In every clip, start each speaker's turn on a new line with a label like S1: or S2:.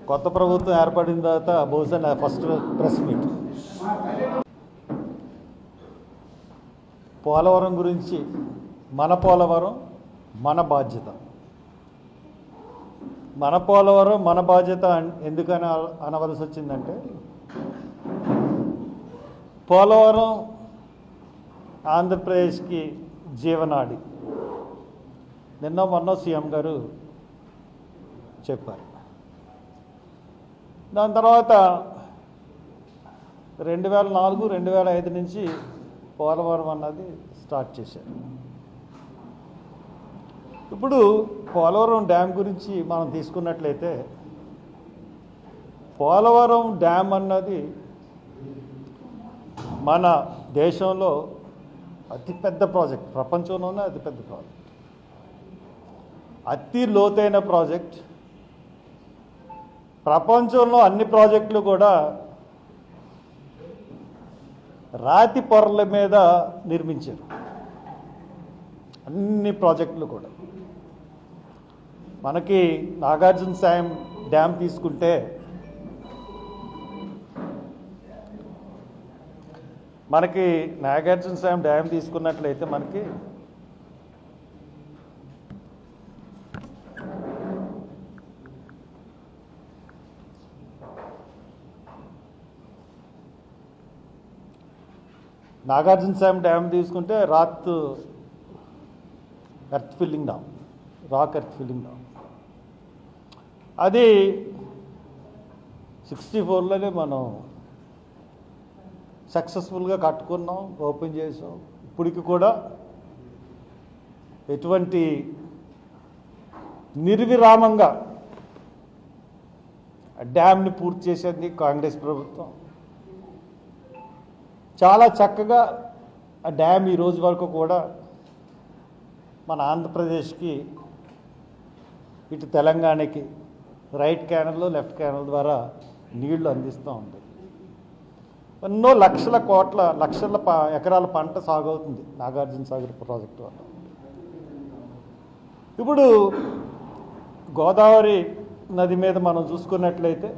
S1: కొత్త ప్రభుత్వం ఏర్పడిన తర్వాత బహుశా నా ఫస్ట్ ప్రెస్ మీట్. పోలవరం గురించి మన పోలవరం మన బాధ్యత, మన పోలవరం మన బాధ్యత ఎందుకని అనవలసి వచ్చిందంటే, పోలవరం ఆంధ్రప్రదేశ్కి జీవనాడి. నిన్న మొన్న సీఎం గారు చెప్పారు. దాని తర్వాత 2004, 2005 నుంచి పోలవరం అన్నది స్టార్ట్ చేశారు. ఇప్పుడు పోలవరం డ్యామ్ గురించి మనం తీసుకున్నట్లయితే, పోలవరం డ్యామ్ అన్నది మన దేశంలో అతిపెద్ద ప్రాజెక్ట్, ప్రపంచంలోనే అతిపెద్ద ప్రాజెక్ట్, అతి లోతైన ప్రాజెక్ట్. ప్రపంచంలో అన్ని ప్రాజెక్టులు కూడా రాతి పొరల మీద నిర్మించారు. అన్ని ప్రాజెక్టులు కూడా. మనకి నాగార్జున సాగర్ డ్యామ్ తీసుకుంటే, మనకి నాగార్జున సాగర్ డ్యామ్ తీసుకున్నట్లయితే మనకి నాగార్జున సాగర్ డ్యామ్ తీసుకుంటే earth filling dam, rock earth filling dam. అది 64లోనే మనం సక్సెస్ఫుల్గా కట్టుకున్నాం, ఓపెన్ చేసాం. ఇప్పటికి కూడా ఎటువంటి నిర్విరామంగా డ్యామ్ని పూర్తి చేసేది కాంగ్రెస్ ప్రభుత్వం. చాలా చక్కగా ఆ డ్యామ్ ఈ రోజు వరకు కూడా మన ఆంధ్రప్రదేశ్కి, ఇటు తెలంగాణకి రైట్ క్యానల్, లెఫ్ట్ క్యానల్ ద్వారా నీళ్లు అందిస్తూ ఉంది. ఎన్నో లక్షల ఎకరాల పంట సాగవుతుంది నాగార్జున సాగర్ ప్రాజెక్టు వల్ల. ఇప్పుడు గోదావరి నది మీద మనం చూసుకున్నట్లయితే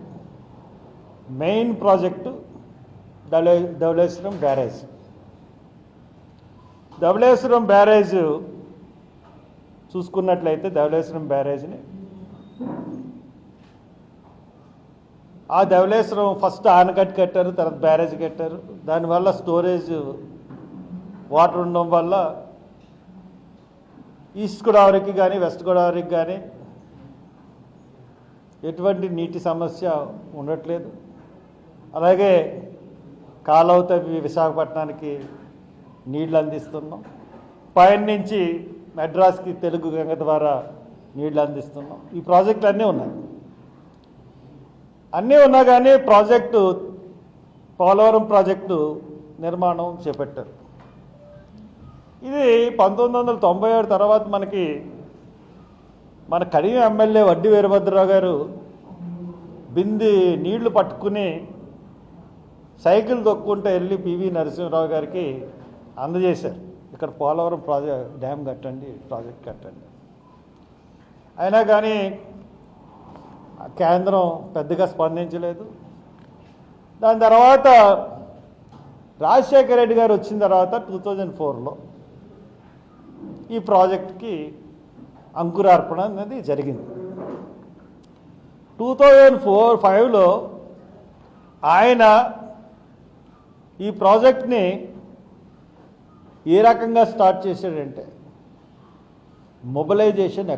S1: main project Dowleswaram barrage. Dowleswaram barrage చూసుకున్నట్లయితే, ధవళేశ్వరం బ్యారేజ్ని, ఆ ధవళేశ్వరం ఫస్ట్ ఆనకట్ట కట్టారు, తర్వాత బ్యారేజ్ కట్టారు. దానివల్ల స్టోరేజ్ వాటర్ ఉండడం వల్ల ఈస్ట్ గోదావరికి కానీ వెస్ట్ గోదావరికి కానీ ఎటువంటి నీటి సమస్య ఉండట్లేదు. అలాగే కాలువ తవ్వి విశాఖపట్నానికి నీళ్లు అందిస్తున్నాం. పైన నుంచి మెడ్రాస్కి తెలుగు గంగ ద్వారా నీళ్లు అందిస్తున్నాం. ఈ ప్రాజెక్టులు అన్నీ ఉన్నా కానీ పోలవరం ప్రాజెక్టు నిర్మాణం చేపట్టారు. ఇది 1997 తర్వాత మన కడియం ఎమ్మెల్యే వడ్డీ వీరభద్రరావు గారు బింది నీళ్లు పట్టుకుని సైకిల్ దొక్కుంటే వెళ్ళి పివి నరసింహరావు గారికి అందజేశారు. ఇక్కడ పోలవరం డ్యామ్ కట్టండి, ప్రాజెక్ట్ కట్టండి. అయినా కానీ కేంద్రం పెద్దగా స్పందించలేదు. దాని తర్వాత రాజశేఖర రెడ్డి గారు వచ్చిన తర్వాత 2004లో ఈ ప్రాజెక్ట్కి అంకురార్పణ అనేది జరిగింది. 2004-05లో ఆయన ఈ ప్రాజెక్ట్ని ఏ రకంగా స్టార్ట్ చేశాడంటే, మొబిలైజేషన్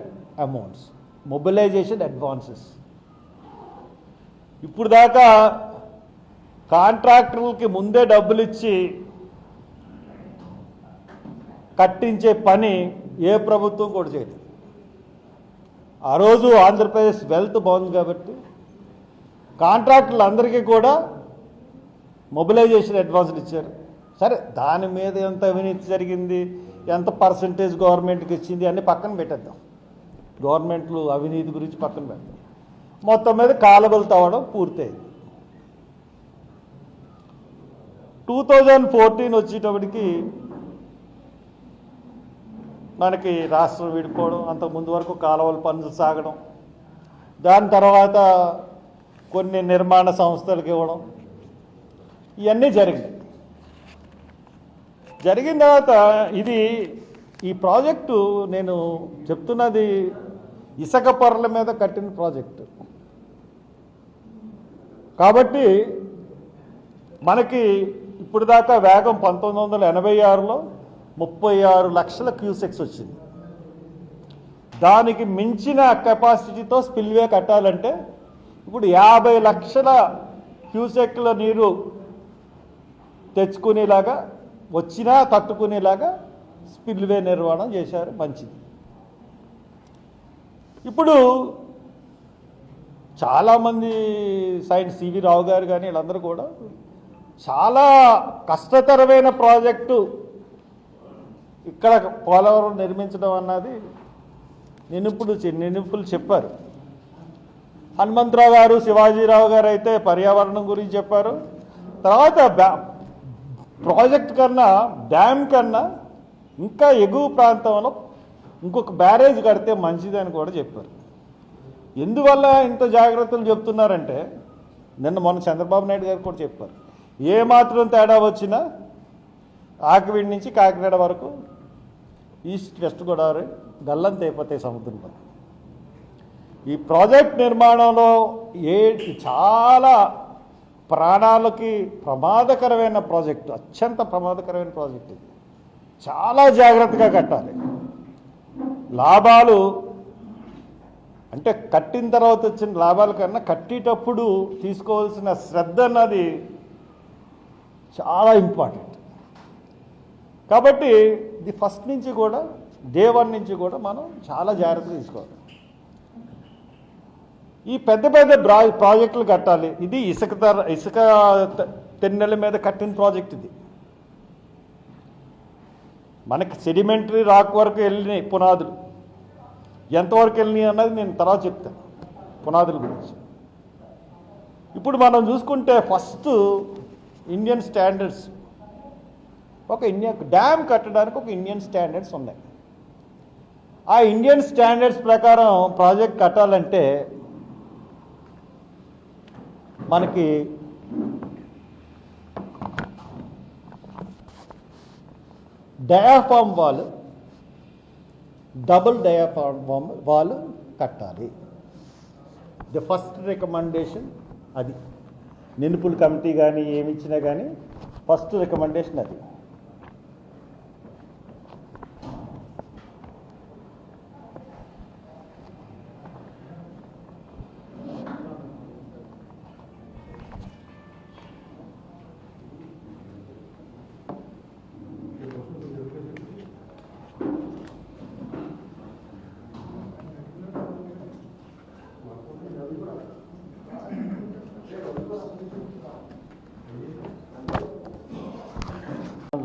S1: అడ్వాన్సెస్. ఇప్పుడు దాకా కాంట్రాక్టర్లకి ముందే డబ్బులు ఇచ్చి కట్టించే పని ఏ ప్రభుత్వం కూడా చేయలేదు. ఆ రోజు ఆంధ్రప్రదేశ్ వెల్త్ బాగుంది కాబట్టి కాంట్రాక్టర్లు అందరికీ కూడా మొబిలైజేషన్ అడ్వాన్స్లు ఇచ్చారు. సరే, దాని మీద ఎంత అవినీతి జరిగింది, ఎంత పర్సంటేజ్ గవర్నమెంట్కి ఇచ్చింది అన్నీ పక్కన పెట్టేద్దాం. గవర్నమెంట్లు అవినీతి గురించి పక్కన పెడతాం. మొత్తం మీద కాలువలు తవ్వడం పూర్తయింది. 2014 వచ్చేటప్పటికి మనకి రాష్ట్రం విడిపోవడం, అంతకుముందు వరకు కాలువల పనులు సాగడం, దాని తర్వాత కొన్ని నిర్మాణ సంస్థలకు ఇవ్వడం, ఇవన్నీ జరిగిన తర్వాత ఈ ప్రాజెక్టు నేను చెప్తున్నది ఇసుక పొరల మీద కట్టిన ప్రాజెక్టు కాబట్టి మనకి ఇప్పుడు దాకా వేగం 1986లో 36 లక్షల క్యూసెక్స్ వచ్చింది. దానికి మించిన కెపాసిటీతో స్పిల్వే కట్టాలంటే ఇప్పుడు 50 లక్షల క్యూసెక్ల నీరు తెచ్చుకునేలాగా వచ్చినా తట్టుకునేలాగా స్పిల్వే నిర్మాణం చేశారు. మంచిది. ఇప్పుడు చాలామంది సైన్స్ సివి రావు గారు కానీ వీళ్ళందరూ కూడా చాలా కష్టతరమైన ప్రాజెక్టు ఇక్కడ పోలవరం నిర్మించడం అన్నది నిపుణులు చెప్పారు. హనుమంతరావు గారు, శివాజీరావు గారు అయితే పర్యావరణం గురించి చెప్పారు. తర్వాత ప్రాజెక్ట్ కన్నా డ్యామ్ కన్నా ఇంకా ఎగువ ప్రాంతంలో ఇంకొక బ్యారేజ్ కడితే మంచిదని కూడా చెప్పారు. ఎందువల్ల ఇంత జాగ్రత్తలు చెప్తున్నారంటే మొన్న చంద్రబాబు నాయుడు గారు కూడా చెప్పారు, ఏమాత్రం తేడా వచ్చినా ఆకివీడి నుంచి కాకినాడ వరకు ఈస్ట్ వెస్ట్ గోదావరి గల్లంత అయిపోతాయి సముద్రంలో. ఈ ప్రాజెక్ట్ నిర్మాణంలో చాలా ప్రాణాలకి ప్రమాదకరమైన ప్రాజెక్టు, అత్యంత ప్రమాదకరమైన ప్రాజెక్టు. ఇది చాలా జాగ్రత్తగా కట్టాలి. లాభాలు అంటే కట్టిన తర్వాత వచ్చిన లాభాల కన్నా కట్టేటప్పుడు తీసుకోవాల్సిన శ్రద్ధ అన్నది చాలా ఇంపార్టెంట్. కాబట్టి ఇది ఫస్ట్ నుంచి కూడా డే 1 నుంచి కూడా మనం చాలా జాగ్రత్తగా తీసుకోవాలి. ఈ పెద్ద ప్రాజెక్టులు కట్టాలి. ఇది ఇసుక తెన్నెల మీద కట్టిన ప్రాజెక్ట్. ఇది మనకి సెడిమెంటరీ రాక్ వరకు వెళ్ళినాయి పునాదులు. ఎంతవరకు వెళ్ళినాయి అన్నది నేను తర్వాత చెప్తాను పునాదుల గురించి. ఇప్పుడు మనం చూసుకుంటే ఫస్ట్ ఇండియన్ స్టాండర్డ్స్, డ్యామ్ కట్టడానికి ఒక ఇండియన్ స్టాండర్డ్స్ ఉన్నాయి. ఆ ఇండియన్ స్టాండర్డ్స్ ప్రకారం ప్రాజెక్ట్ కట్టాలంటే మనకి diaphragm wall, double diaphragm wall కట్టాలి. ది ఫస్ట్ రికమెండేషన్ అది. నిపుణుల కమిటీ కానీ ఏమి ఇచ్చినా కానీ ఫస్ట్ రికమెండేషన్ అది.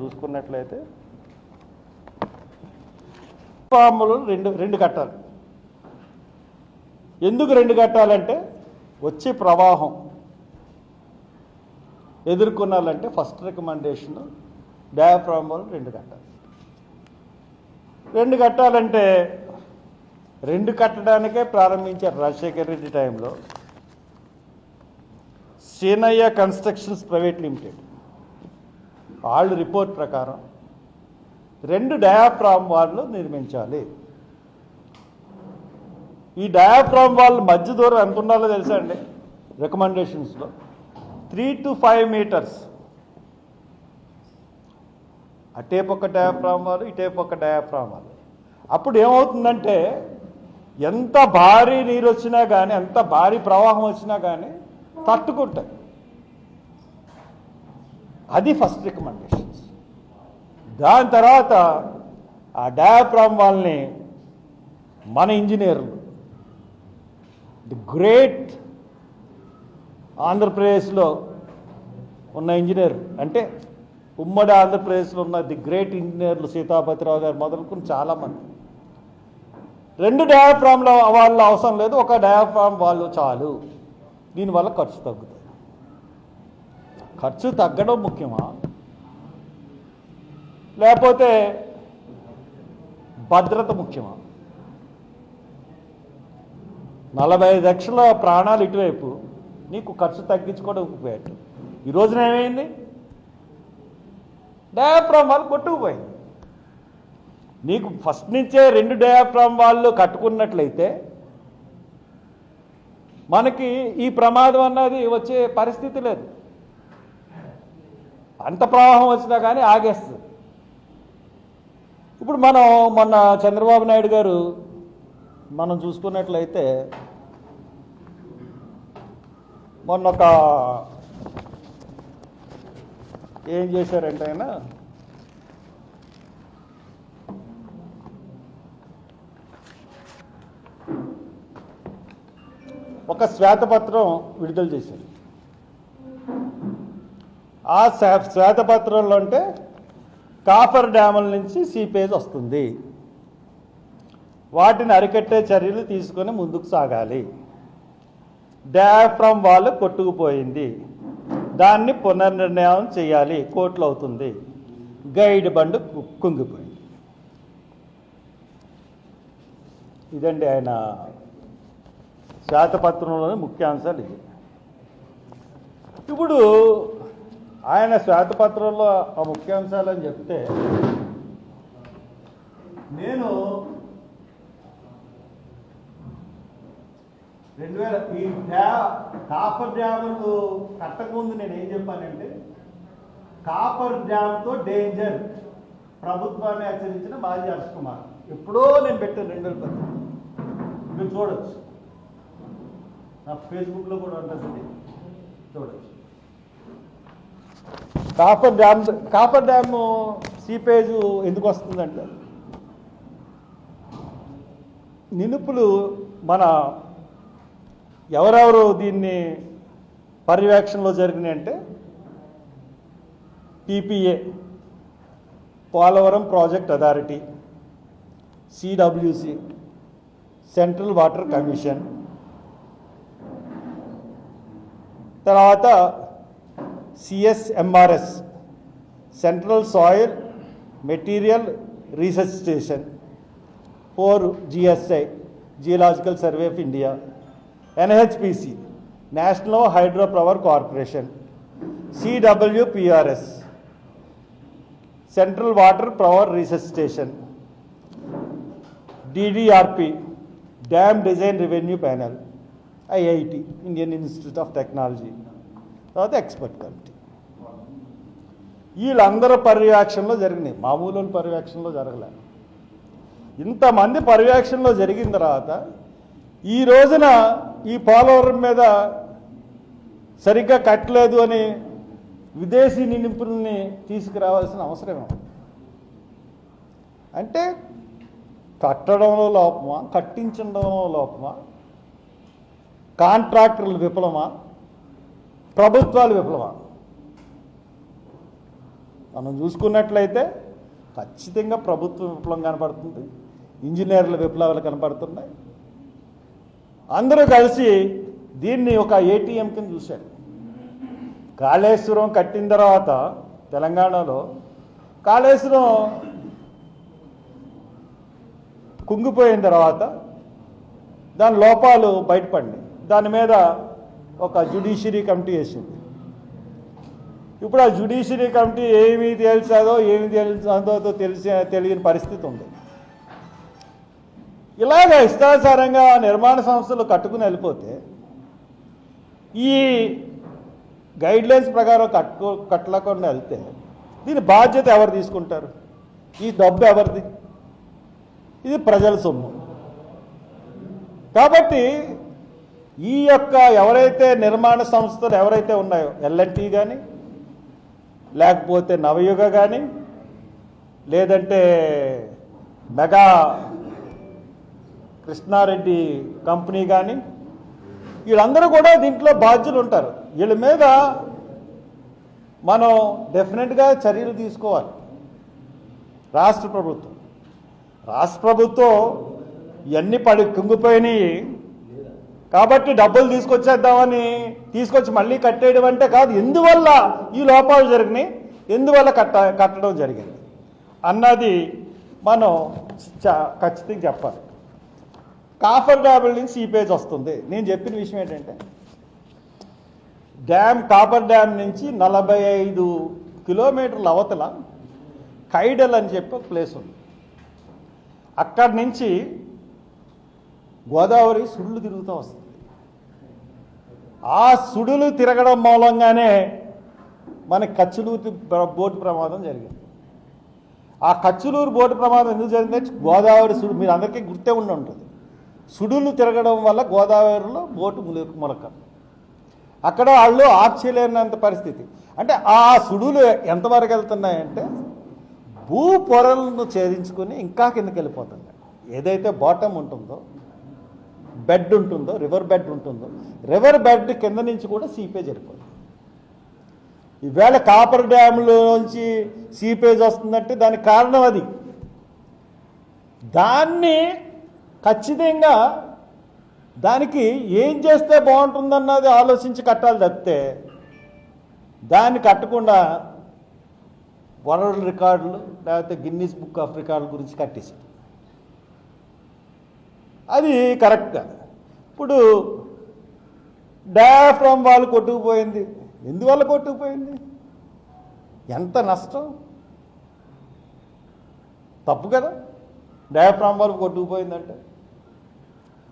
S1: చూసుకున్నట్లయితే ఫాములు రెండు కట్టాలి. ఎందుకు 2 కట్టాలంటే వచ్చే ప్రవాహం ఎదుర్కొనాలంటే ఫస్ట్ రికమెండేషన్ డయాఫ్రాములు 2 కట్టాలి. 2 కట్టాలంటే 2 కట్టడానికే ప్రారంభించారు రాజశేఖర్ రెడ్డి టైంలో. సీనయ్య కన్స్ట్రక్షన్స్ ప్రైవేట్ లిమిటెడ్ వాళ్ళు రిపోర్ట్ ప్రకారం 2 డయాఫ్రామ్ వాల్లు నిర్మించాలి. ఈ డయాఫ్రామ్ వాల్ మధ్య దూరం ఎంత ఉండాలో తెలుసా అండి? రికమెండేషన్స్లో 3 to 5 మీటర్స్. అటేపు ఒక డయాఫ్రామ్ వాల్, ఇటేపు ఒక డయాఫ్రామ్ వాల్. అప్పుడు ఏమవుతుందంటే ఎంత భారీ నీరు వచ్చినా కానీ, ఎంత భారీ ప్రవాహం వచ్చినా కానీ తట్టుకుంటాయి. అది ఫస్ట్ రికమెండేషన్స్. దాని తర్వాత ఆ డయాఫ్రామ్ వాల్ని మన ఇంజనీర్లు, ది గ్రేట్ ఆంధ్రప్రదేశ్లో ఉన్న ఇంజనీర్ అంటే ఉమ్మడి ఆంధ్రప్రదేశ్లో ఉన్న ది గ్రేట్ ఇంజనీర్లు సీతాపతిరావు గారు మొదలుకొని చాలామంది 2 డయాఫ్రామ్ల వాళ్ళు అవసరం లేదు, ఒక డయాఫ్రామ్ వాళ్ళు చాలు. దీనివల్ల ఖర్చు తగ్గుతుంది. ఖర్చు తగ్గడం ముఖ్యమా లేకపోతే భద్రత ముఖ్యమా? 45 లక్షల ప్రాణాలు ఇటువైపు, నీకు ఖర్చు తగ్గించుకోవడం ఉపయోగం. ఈ రోజున ఏమైంది? డయాఫ్రామ్ వాళ్ళు కొట్టుకుపోయింది. నీకు ఫస్ట్ నుంచే 2 డయాఫ్రామ్ వాళ్ళు కట్టుకున్నట్లయితే మనకి ఈ ప్రమాదం అన్నది వచ్చే పరిస్థితి లేదు. అంత ప్రవాహం వచ్చినా కానీ ఆగేస్తుంది. ఇప్పుడు మనం మొన్న చంద్రబాబు నాయుడు గారు మనం చూసుకున్నట్లయితే మొన్న ఏం చేశారంటే ఆయన ఒక శ్వేతపత్రం విడుదల చేశారు. ఆ శ్వేతపత్రంలో అంటే కాఫర్ డ్యాముల నుంచి సీపేజ్ వస్తుంది, వాటిని అరికట్టే చర్యలు తీసుకొని ముందుకు సాగాలి. డయాఫ్రామ్ వాల్ కొట్టుకుపోయింది, దాన్ని పునర్నిర్ణయం చేయాలి, కోట్లు అవుతుంది. గైడ్ బండ్ కుంగిపోయింది. ఇదండి ఆయన శ్వేతపత్రంలోని ముఖ్యాంశాలు. ఇది ఇప్పుడు ఆయన శ్వేతపత్రంలో ఆ ముఖ్యాంశాలు అని చెప్తే నేను 2000 ఈ కాపర్ డ్యాములు కట్టకముందు నేను ఏం చెప్పానంటే కాపర్ డ్యామ్తో డేంజర్ ప్రభుత్వాన్ని హెచ్చరించిన మాజీ హర్ష్ కుమార్. ఎప్పుడో నేను పెట్టాను 2010. మీరు చూడొచ్చు, నా ఫేస్బుక్లో కూడా ఉంటుంది, చూడొచ్చు. కాపర్ డ్యామ్ సీపేజ్ ఎందుకు వస్తుందంటే నిలుపులు మన ఎవరెవరు దీన్ని పర్యవేక్షణలో జరిగినాయి అంటే PPA Polavaram project authority, CWC central water commission, తర్వాత CSMRS central soil material research station, 4 GSI geological survey of India, NHPC national hydro power corporation, CWPRS central water power research station, DDRP dam design revenue panel, IIT Indian institute of technology, తర్వాత expert committee. వీళ్ళందరూ పర్యవేక్షణలో జరిగినాయి, మామూలు పర్యవేక్షణలో జరగలే. ఇంతమంది పర్యవేక్షణలో జరిగిన తర్వాత ఈ రోజున ఈ పోలవరం మీద సరిగ్గా కట్టలేదు అని విదేశీ నిపుణుల్ని తీసుకురావాల్సిన అవసరమే. అంటే కట్టడంలో లోపమా, కట్టించడంలో లోపమా, కాంట్రాక్టర్లు విఫలమా, ప్రభుత్వాలు విఫలమా? మనం చూసుకున్నట్లయితే ఖచ్చితంగా ప్రభుత్వం విప్లవం కనపడుతుంది, ఇంజనీర్ల విప్లవాలు కనపడుతున్నాయి. అందరూ కలిసి దీన్ని ఒక ATM కింద చూశారు. కాళేశ్వరం కట్టిన తర్వాత తెలంగాణలో కాళేశ్వరం కుంగిపోయిన తర్వాత దాని లోపాలు బయటపడినాయి. దాని మీద ఒక జ్యుడిషియరీ కమిటీ వేసింది. ఇప్పుడు ఆ జ్యుడిషియరీ కమిటీ ఏమి తేల్చాదో ఏమి తేల్చాదో తెలియని పరిస్థితి ఉంది. ఇలాగ ఇష్టానుసారంగా నిర్మాణ సంస్థలు కట్టుకుని వెళ్ళిపోతే ఈ గైడ్లైన్స్ ప్రకారం కట్టలేకుండా వెళ్తే దీని బాధ్యత ఎవరు తీసుకుంటారు? ఈ డబ్బు ఎవరిది? ఇది ప్రజల సొమ్ము. కాబట్టి ఈ యొక్క ఎవరైతే నిర్మాణ సంస్థలు ఎవరైతే ఉన్నాయో L&T కానీ, లేకపోతే నవయుగ కానీ, లేదంటే మెగా కృష్ణారెడ్డి కంపెనీ కానీ, వీళ్ళందరూ కూడా దీంట్లో బాధ్యులు ఉంటారు. వీళ్ళ మీద మనం డెఫినెట్గా చర్యలు తీసుకోవాలి. రాష్ట్ర ప్రభుత్వం ఇవన్నీ కుంగిపోయినాయి కాబట్టి డబ్బులు తీసుకొచ్చి మళ్ళీ కట్టేయడం అంటే కాదు. ఎందువల్ల ఈ లోపాలు జరిగినాయి, ఎందువల్ల కట్టడం జరిగింది అన్నది మనం ఖచ్చితంగా చెప్పాలి. కాఫర్ డ్యాముల నుంచి సీపేజ్ వస్తుంది. నేను చెప్పిన విషయం ఏంటంటే డ్యామ్ కాపర్ డ్యామ్ నుంచి 45 కిలోమీటర్ల అవతల కైడల్ అని చెప్పి ఒక ప్లేస్ ఉంది. అక్కడి నుంచి గోదావరి సుడులు తిరుగుతూ వస్తుంది. ఆ సుడులు తిరగడం మూలంగానే మనకి కచ్చలూరు బోటు ప్రమాదం జరిగింది. ఆ కచ్చలూరు బోటు ప్రమాదం ఎందుకు జరిగిందంటే గోదావరి సుడు మీరు అందరికీ గుర్తే ఉండి ఉంటుంది. సుడులు తిరగడం వల్ల గోదావరిలో బోటు మొలక అక్కడ వాళ్ళు ఆర్చేయలేనంత పరిస్థితి. అంటే ఆ సుడులు ఎంతవరకు వెళ్తున్నాయంటే భూ పొరలను ఛేదించుకొని ఇంకా కిందకి వెళ్ళిపోతున్నాయి. ఏదైతే బాటమ్ ఉంటుందో బెడ్ ఉంటుందో రివర్ బెడ్ ఉంటుందో రివర్ బెడ్ కింద నుంచి కూడా సీపేజ్ వెళ్ళిపోతుంది. ఈవేళ కాపర్ డ్యామ్లోంచి సీపేజ్ వస్తుందంటే దానికి కారణం అది. దాన్ని ఖచ్చితంగా దానికి ఏం చేస్తే బాగుంటుందన్నది ఆలోచించి కట్టాలి తప్పితే దాన్ని కట్టకుండా వరల్డ్ రికార్డులు లేకపోతే గిన్నీస్ బుక్ ఆఫ్ రికార్డుల గురించి కట్టేశారు. అది కరెక్ట్ కాదు. ఇప్పుడు డయాఫ్రామ్ వాళ్ళు కొట్టుకుపోయింది. ఎందువల్ల కొట్టుకుపోయింది? ఎంత నష్టం? తప్పు కదా. డయాఫ్రామ్ వాళ్ళు కొట్టుకుపోయిందంటే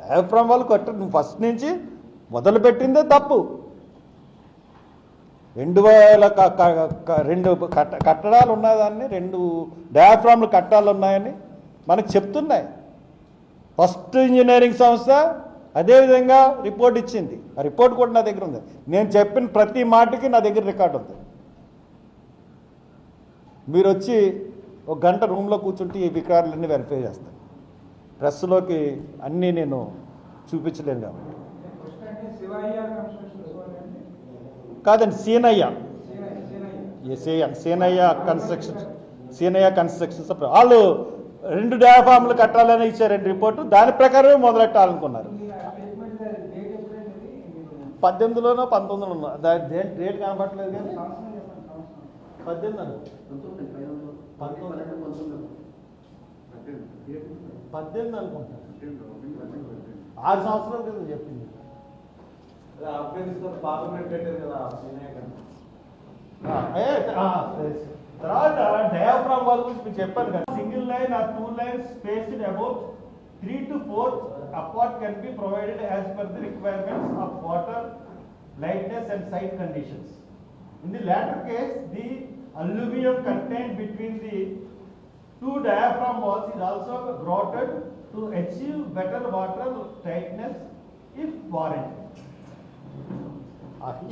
S1: డయాఫ్రామ్ వాళ్ళు నువ్వు ఫస్ట్ నుంచి మొదలుపెట్టిందే తప్పు. 2 కట్టడాలు ఉన్నదాన్ని 2 డయాఫ్రామ్లు కట్టాలు ఉన్నాయని మనకు చెప్తున్నాయి. ఫస్ట్ ఇంజనీరింగ్ సంస్థ అదేవిధంగా రిపోర్ట్ ఇచ్చింది. ఆ రిపోర్ట్ కూడా నా దగ్గర ఉంది. నేను చెప్పిన ప్రతి మాటకి నా దగ్గర రికార్డు ఉంది. మీరు వచ్చి 1 గంట రూమ్లో కూర్చుంటే ఈ వికారాలన్నీ వెరిఫై చేస్తాను. ప్రెస్లోకి అన్నీ నేను చూపించలేను కాబట్టి. కాదండి, సీనయ్య కన్స్ట్రక్షన్స్ వాళ్ళు 2 డయాఫామ్లు కట్టాలని ఇచ్చారు రిపోర్టు. దాని ప్రకారమే మొదలెట్టాలనుకున్నారు. 18లోనో 19లోనో డేట్ కనపడలేదు కానీ 18 అనుకుంటా. 6 సంవత్సరాల క్రితం చెప్పింది. ఆఫ్ఘనిస్తాన్ పార్లమెంట్ పెట్టారు కదా. తర్వాత డయాఫ్రామ్ వాళ్ళ గురించి మీకు చెప్పాను కదా. Single line or 2 lines spaced about 3 to 4 apart can be provided as per the requirements of water, lightness and site conditions. In the latter case, the alluvium contained between the 2 diaphragm walls is also grouted to achieve better water tightness if warranted.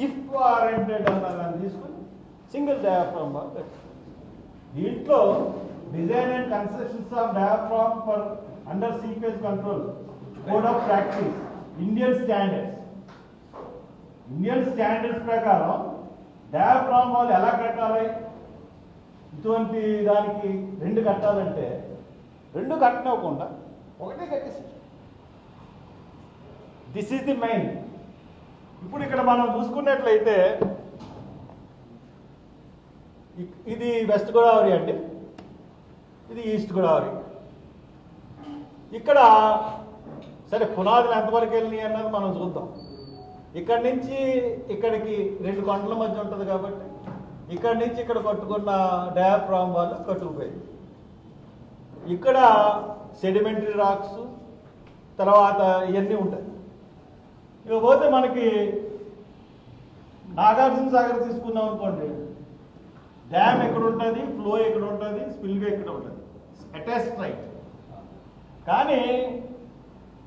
S1: If warranted అన్నదాన్ని తీసుకుని single diaphragm wall పెట్టారు. దీంట్లో design and constructions of diaphragm for under seepage control code of practice Indian standards ప్రకారం diaphragm wall ఎలా కట్టాలి, ఇటువంటి దానికి 2 కట్టాలంటే 2 కట్టనివ్వకుండా ఒకటే కట్టేసారు. This is the main. ఇప్పుడు ఇక్కడ మనం చూసుకున్నట్లయితే ఇది వెస్ట్ గోదావరి అండి, ఇది ఈస్ట్ గోదావరి. ఇక్కడ సరే పునాదులు ఎంతవరకు వెళ్ళినాయి అన్నది మనం చూద్దాం. ఇక్కడి నుంచి ఇక్కడికి 2 కొండల మధ్య ఉంటుంది కాబట్టి ఇక్కడి నుంచి ఇక్కడ కట్టుకున్న డయాఫ్రామ్ వాళ్ళు కట్టుకుపోయింది. ఇక్కడ సెడిమెంటరీ రాక్స్ తర్వాత ఇవన్నీ ఉంటాయి. ఇకపోతే మనకి నాగార్జున సాగర్ తీసుకున్నాం అనుకోండి, డ్యామ్ ఎక్కడ ఉంటుంది, ఫ్లో ఎక్కడ ఉంటుంది, స్పిల్వే ఎక్కడ ఉంటుంది, అటాచ్డ్ రైట్. కానీ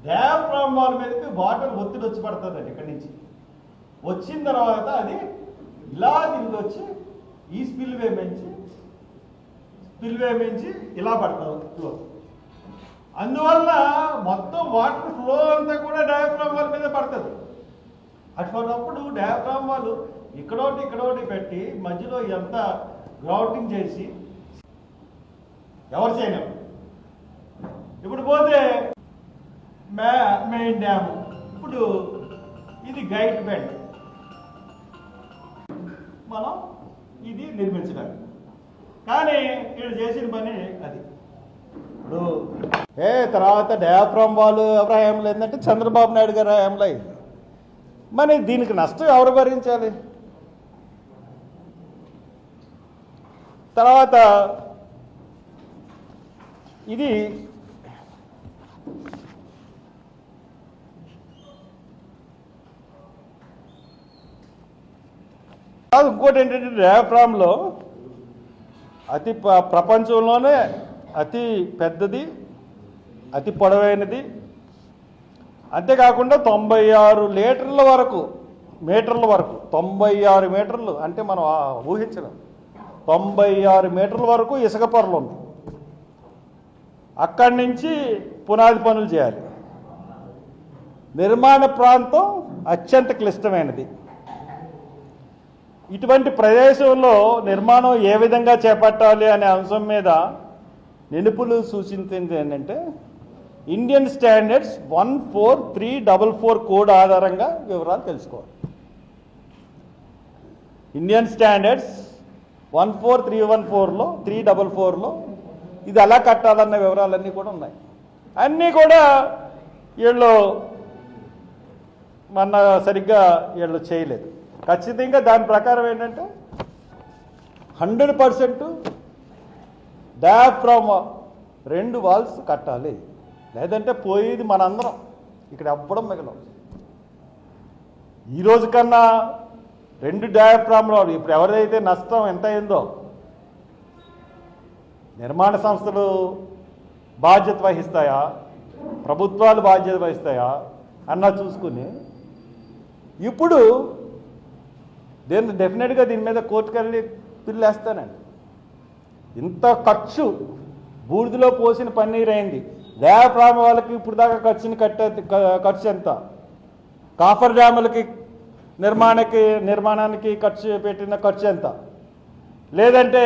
S1: డయాఫ్రామ్ వాల్ మీదకి వాటర్ ఒత్తిడి వచ్చి పడుతుందండి. ఇక్కడి నుంచి వచ్చిన తర్వాత అది ఇలా తిరిగి వచ్చి ఈ స్పిల్వే మించి ఇలా పడుతుంది ఫ్లో. అందువల్ల మొత్తం వాటర్ ఫ్లో అంతా కూడా డయాఫ్రామ్ వాల్ మీద పడుతుంది. అటువంటిప్పుడు డయాఫ్రామ్ వాల్ ఇక్కడోటి పెట్టి మధ్యలో ఎంత గ్రౌటింగ్ చేసి ఎవరు చేయలేము. ఇప్పుడు పోతే మెయిన్ డ్యామ్, ఇప్పుడు ఇది గైడ్ బెండ్ మనం ఇది నిర్మించడానికి. కానీ వీళ్ళు చేసిన పని అది. ఇప్పుడు తర్వాత డయాఫ్రామ్ వాల్ ఎవరి హయాంలో ఏంటంటే చంద్రబాబు నాయుడు గారి హయాంలో అయింది. మరి దీనికి నష్టం ఎవరు భరించాలి? తర్వాత ఇది ఇంకోటి ఏంటంటే డయాఫ్రామ్లో ప్రపంచంలోనే అతి పెద్దది, అతి పొడవైనది, అంతేకాకుండా 96 లీటర్ల వరకు మీటర్ల వరకు 96 మీటర్లు అంటే మనం ఊహించడం 96 మీటర్ల వరకు ఇసుక పొరలు ఉంది. అక్కడి నుంచి పునాది పనులు చేయాలి. నిర్మాణ ప్రాంతం అత్యంత క్లిష్టమైనది. ఇటువంటి ప్రదేశంలో నిర్మాణం ఏ విధంగా చేపట్టాలి అనే అంశం మీద నిపుణులు సూచించింది ఏంటంటే ఇండియన్ స్టాండర్డ్స్ 14344 కోడ్ ఆధారంగా వివరాలు తెలుసుకోవాలి. ఇండియన్ స్టాండర్డ్స్ 14314లో 344లో ఇది ఎలా కట్టాలన్న వివరాలన్నీ కూడా ఉన్నాయి. అన్నీ కూడా వీళ్ళు మొన్న సరిగ్గా వీళ్ళు చేయలేదు. ఖచ్చితంగా దాని ప్రకారం ఏంటంటే 100% డయాఫ్రామ్ 2 వాల్స్ కట్టాలి, లేదంటే పోయేది మనందరం, ఇక్కడ ఎవ్వడం మిగలం. ఈరోజు కన్నా 2 డయాఫ్రామ్లు ఇప్పుడు ఎవరైతే నష్టం ఎంత అయిందో నిర్మాణ సంస్థలు బాధ్యత వహిస్తాయా, ప్రభుత్వాలు బాధ్యత వహిస్తాయా అన్నా చూసుకుని ఇప్పుడు డెఫినెట్గా దీని మీద కోర్టుకు వెళ్ళి పిల్లేస్తానండి. ఇంత ఖర్చు బూడిదలో పోసిన పన్నీర్ అయింది. డయాఫ్రామ్ వాళ్ళకి ఇప్పుడు దాకా ఖర్చు ఎంత, కాఫర్ డ్యాములకి నిర్మాణానికి ఖర్చు పెట్టిన ఖర్చు ఎంత, లేదంటే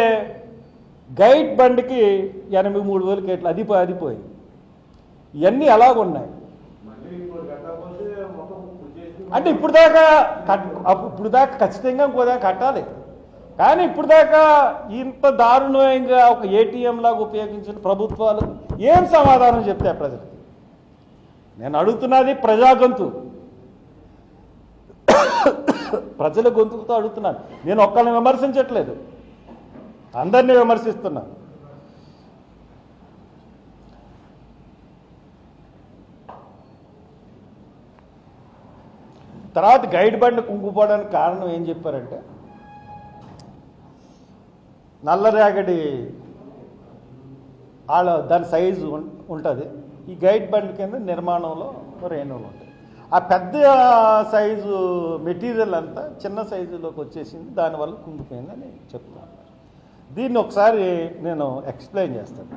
S1: గైడ్ బండికి 83,000 కేట్లు అది పోయింది. ఇవన్నీ అలాగున్నాయి. అంటే ఇప్పుడు దాకా ఖచ్చితంగా ఇంకోదాకా కట్టాలి. కానీ ఇప్పుడు దాకా ఇంత దారుణంగా ఒక ఏటీఎం లాగా ఉపయోగించిన ప్రభుత్వాలు ఏం సమాధానం చెప్తాయి ప్రజలకి? నేను అడుగుతున్నది ప్రజా గొంతు, ప్రజల గొంతుతో అడుగుతున్నాను. నేను ఒక్కరిని విమర్శించట్లేదు, అందరినీ విమర్శిస్తున్నాను. తర్వాత గైడ్ బండి కుంగిపోవడానికి కారణం ఏం చెప్పారంటే నల్లరేగడి దాని సైజు ఉంటుంది. ఈ గైడ్ బండి కింద నిర్మాణంలో రేణువులు ఉంటాయి. ఆ పెద్ద సైజు మెటీరియల్ అంతా చిన్న సైజులోకి వచ్చేసింది, దానివల్ల కుంగిపోయిందని చెప్తాను. దీన్ని ఒకసారి నేను ఎక్స్ప్లెయిన్ చేస్తాను.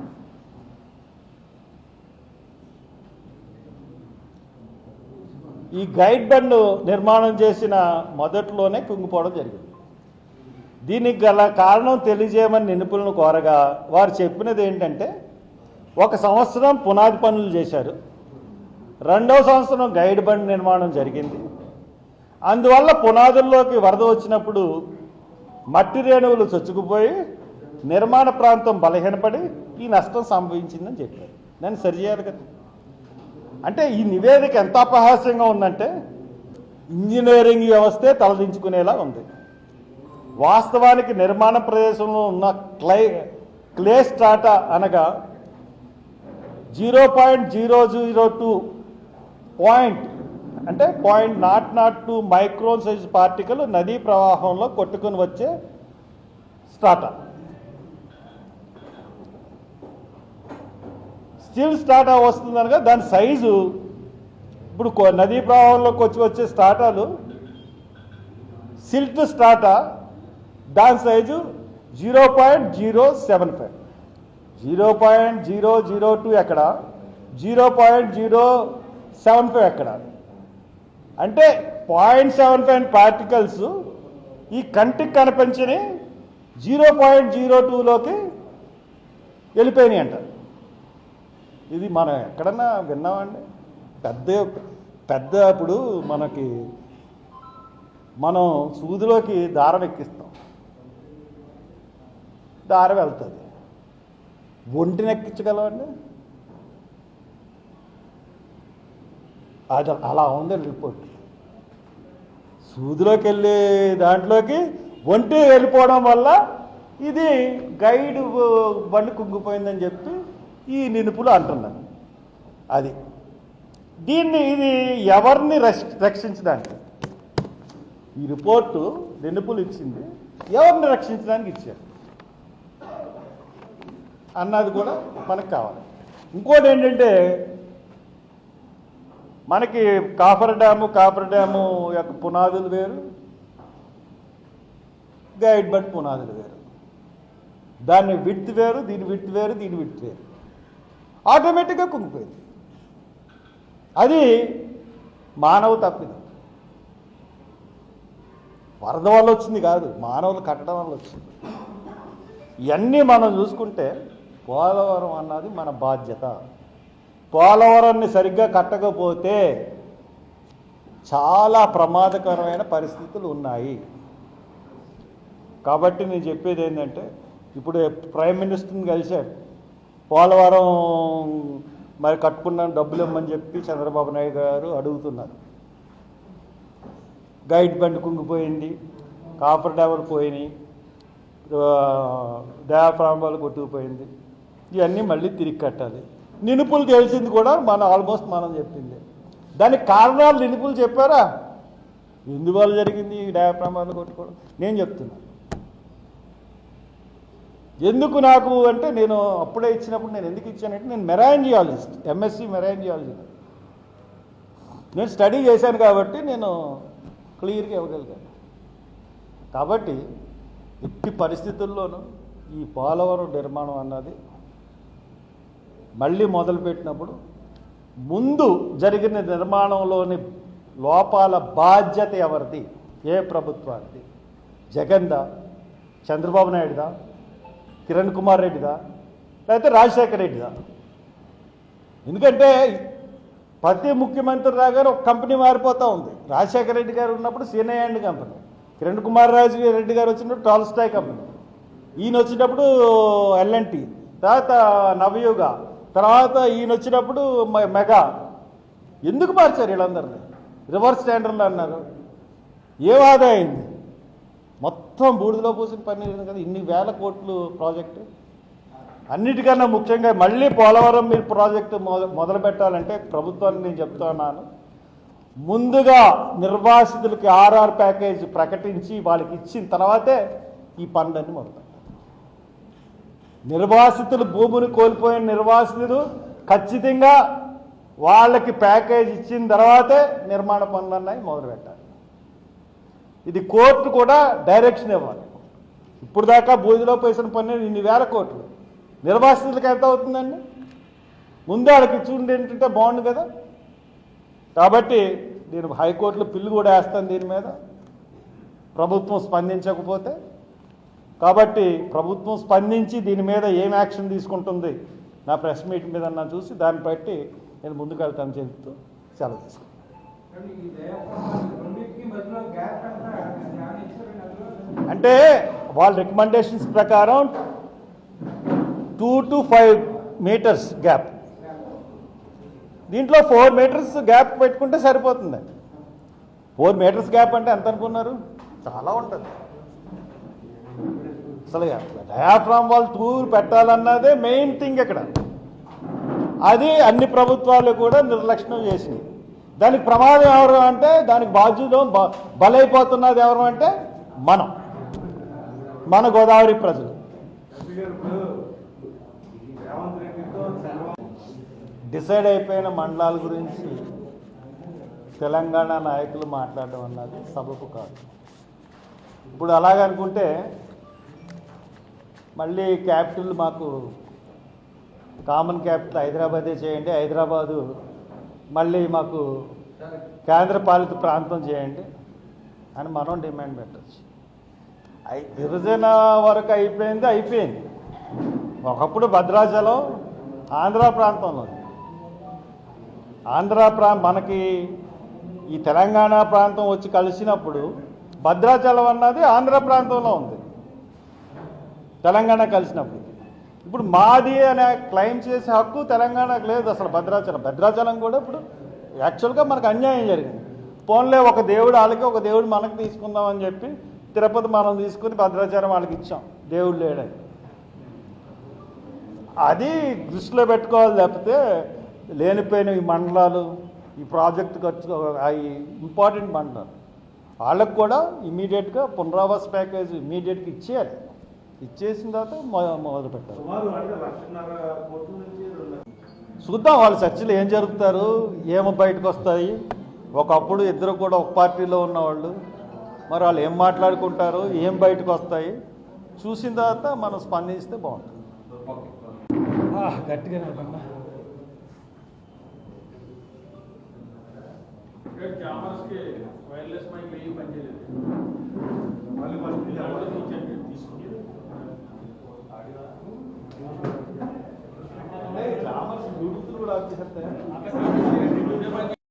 S1: ఈ గైడ్ బండ్ నిర్మాణం చేసిన మొదట్లోనే కుంగిపోవడం జరిగింది. దీనికి గల కారణం తెలియజేయమని నిపుణులను కోరగా వారు చెప్పినది ఏంటంటే 1 సంవత్సరం పునాది పనులు చేశారు, 2వ సంవత్సరం గైడ్ బండ్ నిర్మాణం జరిగింది. అందువల్ల పునాదుల్లోకి వరద వచ్చినప్పుడు మట్టి రేణువులు చొచ్చుకుపోయి నిర్మాణ ప్రాంతం బలహీనపడి ఈ నష్టం సంభవించిందని చెప్పారు. దాన్ని సరిచేయాలి కదా. అంటే ఈ నివేదిక ఎంత అపహాస్యంగా ఉందంటే ఇంజనీరింగ్ వ్యవస్థే తలదించుకునేలా ఉంది. వాస్తవానికి నిర్మాణ ప్రదేశంలో ఉన్న క్లే స్ట్రాటా అనగా 0.002 అంటే 0.002 మైక్రోన్ సైజ్ పార్టికల్ నదీ ప్రవాహంలో కొట్టుకుని వచ్చే స్ట్రాటా. స్టీల్ స్ట్రాటా వస్తుందనగా దాని సైజు ఇప్పుడు నదీ ప్రవాహంలోకి వచ్చే స్ట్రాటాలు సిల్ట్ స్ట్రాటా దాని సైజు 0.075. 0.002 ఎక్కడ, 0.075 ఎక్కడ అంటే 0.75 పార్టికల్స్ ఈ కంటికి కనిపించని 0.02లోకి వెళ్ళిపోయినాయి అంట. ఇది మనం ఎక్కడన్నా విన్నామండి? పెద్ద ఇప్పుడు మనం సూదిలోకి దారం ఎక్కిస్తాం, దారం వెళ్తుంది, ఒంటిని ఎక్కించగలవండి? అది అలా ఉంది రిపోర్ట్. సూదిలోకి వెళ్ళే దాంట్లోకి ఒంటి వెళ్ళిపోవడం వల్ల ఇది గైడ్ బండి కుంగిపోయిందని చెప్పి ఈ నిపుణులు అంటున్నారు. అది ఇది ఎవరిని రక్షించడానికి ఈ రిపోర్టు నిపుణులు ఇచ్చింది, ఎవరిని రక్షించడానికి ఇచ్చారు అన్నది కూడా మనకు కావాలి. ఇంకోటి ఏంటంటే, మనకి కాఫర్ డ్యాము యొక్క పునాదులు వేరు, గైడ్ బట్ పునాదులు వేరు. దాన్ని విడ్త్ వేరు, దీని విడ్త్ వేరు, దీని విడ్త్ వేరు. ఆటోమేటిక్గా కుంగిపోయింది. అది మానవ తప్పిదం. వరద వల్ల వచ్చింది కాదు, మానవులు కట్టడం వల్ల వచ్చింది. ఇవన్నీ మనం చూసుకుంటే పోలవరం అన్నది మన బాధ్యత. పోలవరాన్ని సరిగ్గా కట్టకపోతే చాలా ప్రమాదకరమైన పరిస్థితులు ఉన్నాయి. కాబట్టి నేను చెప్పేది ఏంటంటే, ఇప్పుడు ప్రైమ్ మినిస్టర్ని కలిశాడు, పోలవరం మరి కట్టుకున్నాను డబ్బులు ఇవ్వమని చెప్పి చంద్రబాబు నాయుడు గారు అడుగుతున్నారు. గైడ్ బండి కుంగిపోయింది, కాపర్ డ్యాములు పోయినాయి, దయాప్రాంబాలు కొట్టుకుపోయింది. ఇవన్నీ మళ్ళీ తిరిగి కట్టాలి. నిపుణులు తెలిసింది కూడా ఆల్మోస్ట్ మనం చెప్పింది. దానికి కారణాలు నిపుణులు చెప్పారా? ఎందువల్ల జరిగింది ఈ డయాప్రాంబాలు కొట్టుకోవడం నేను చెప్తున్నాను. ఎందుకు నాకు అంటే, నేను అప్పుడే ఇచ్చినప్పుడు నేను ఎందుకు ఇచ్చానంటే, నేను marine geologist, MSc marine geology నేను స్టడీ చేశాను కాబట్టి నేను క్లియర్గా ఇవ్వగలిగాను. కాబట్టి ఎట్టి పరిస్థితుల్లోనూ ఈ పోలవరం నిర్మాణం అన్నది మళ్ళీ మొదలుపెట్టినప్పుడు ముందు జరిగిన నిర్మాణంలోని లోపాల బాధ్యత ఎవరిది? ఏ ప్రభుత్వానికి? జగన్దా, చంద్రబాబు నాయుడుదా, కిరణ్ కుమార్ రెడ్డిదా, లేకపోతే రాజశేఖర రెడ్డిదా? ఎందుకంటే ప్రతి ముఖ్యమంత్రి రాగారు ఒక కంపెనీ మారిపోతూ ఉంది. రాజశేఖర రెడ్డి గారు ఉన్నప్పుడు సీనయాండ్ కంపెనీ, కిరణ్ కుమార్ రెడ్డి గారు వచ్చినప్పుడు టాల్స్టాయ్ కంపెనీ, ఈయన వచ్చినప్పుడు ఎల్ఎన్టీ, తర్వాత నవయుగ, తర్వాత ఈయన వచ్చినప్పుడు మెగా. ఎందుకు మార్చారు వీళ్ళందరినీ? రివర్స్ టెండర్లు అన్నారు. ఏం ఆదాయం అయింది? మొత్తం బూడిదలో పోసిన పని కదా. ఇన్ని వేల కోట్లు ప్రాజెక్టు. అన్నిటికన్నా ముఖ్యంగా మళ్ళీ పోలవరం మీరు ప్రాజెక్టు మొదలు పెట్టాలంటే ప్రభుత్వాన్ని నేను చెప్తున్నాను, ముందుగా నిర్వాసితులకి ఆర్ఆర్ ప్యాకేజ్ ప్రకటించి వాళ్ళకి ఇచ్చిన తర్వాతే ఈ పనులన్నీ మొదలు. నిర్వాసితులు, భూమిని కోల్పోయిన నిర్వాసితులు ఖచ్చితంగా వాళ్ళకి ప్యాకేజ్ ఇచ్చిన తర్వాతే నిర్మాణ పనులన్నీ మొదలు పెట్టాలి. ఇది కోర్టు కూడా డైరెక్షన్ ఇవ్వాలి. ఇప్పుడు దాకా బూదిలో పోసిన పని ఇన్ని వేల కోట్లు, నిర్వాసితులకు ఎంత అవుతుందండి? ముందు వాళ్ళకి ఇచ్చి ఉండి ఏంటంటే బాగుండు కదా. కాబట్టి నేను హైకోర్టులో పిల్లు కూడా వేస్తాను దీని మీద, ప్రభుత్వం స్పందించకపోతే. కాబట్టి ప్రభుత్వం స్పందించి దీని మీద ఏం యాక్షన్ తీసుకుంటుంది నా ప్రెస్ మీట్ మీద నా చూసి దాన్ని బట్టి నేను ముందుకు వెళ్తాను చెప్తూ సెలవు తీసుకుంటాను. అంటే వాళ్ళ రికమెండేషన్స్ ప్రకారం 2 to 5 meters గ్యాప్, దీంట్లో 4 meters గ్యాప్ పెట్టుకుంటే సరిపోతుంది. 4 meters గ్యాప్ అంటే ఎంత అనుకున్నారు? చాలా ఉంటుంది. అసలు డయాఫ్రామ్ వాల్ టూర్ పెట్టాలన్నదే మెయిన్ థింగ్ ఇక్కడ. అది అన్ని ప్రభుత్వాలు కూడా నిర్లక్ష్యం చేసినాయి. దానికి ప్రమాదం ఎవరు అంటే, దానికి బాధ్యులు బలైపోతున్నది ఎవరు అంటే మన గోదావరి ప్రజలు. డిసైడ్ అయిపోయిన మండలాల గురించి తెలంగాణ నాయకులు మాట్లాడడం అన్నది సబబు కాదు. ఇప్పుడు అలాగనుకుంటే మళ్ళీ క్యాపిటల్ మాకు కామన్ క్యాపిటల్ హైదరాబాదే చేయండి, హైదరాబాదు మళ్ళీ మాకు కేంద్రపాలిత ప్రాంతం చేయండి అని మనం డిమాండ్ పెట్టచ్చు. విభజన వరకు అయిపోయింది. ఒకప్పుడు భద్రాచలం ఆంధ్ర ప్రాంతంలో, మనకి ఈ తెలంగాణ ప్రాంతం వచ్చి కలిసినప్పుడు భద్రాచలం అన్నది ఆంధ్ర ప్రాంతంలో ఉంది. తెలంగాణ కలిసినప్పుడు ఇప్పుడు మాది అనే క్లెయిమ్ చేసే హక్కు తెలంగాణకు లేదు అసలు. భద్రాచలం కూడా ఇప్పుడు యాక్చువల్గా మనకు అన్యాయం జరిగింది. పోన్లే ఒక దేవుడు వాళ్ళకి ఒక దేవుడు మనకు తీసుకుందామని చెప్పి తిరుపతి మనం తీసుకుని భద్రాచలం వాళ్ళకి ఇచ్చాం, దేవుడు లేడని. అది దృష్టిలో పెట్టుకోవాలి. లేకపోతే లేనిపోయిన ఈ మండలాలు, ఈ ప్రాజెక్టు ఖర్చు, అవి ఇంపార్టెంట్ మండలాలు, వాళ్ళకు కూడా ఇమీడియట్గా పునరావాస ప్యాకేజ్ ఇమీడియట్గా ఇచ్చేయాలి. ఇచ్చేసిన తర్వాత మొదలు పెట్టాలి. చూద్దాం వాళ్ళ చర్చలు ఏం జరుపుతారు, ఏమో బయటకు వస్తాయి. ఒకప్పుడు ఇద్దరు కూడా ఒక పార్టీలో ఉన్నవాళ్ళు, మరి వాళ్ళు ఏం మాట్లాడుకుంటారు, ఏం బయటకు వస్తాయి చూసిన తర్వాత మనం స్పందిస్తే బాగుంటుంది. గట్టిగా బ్లూటూత్ కూడా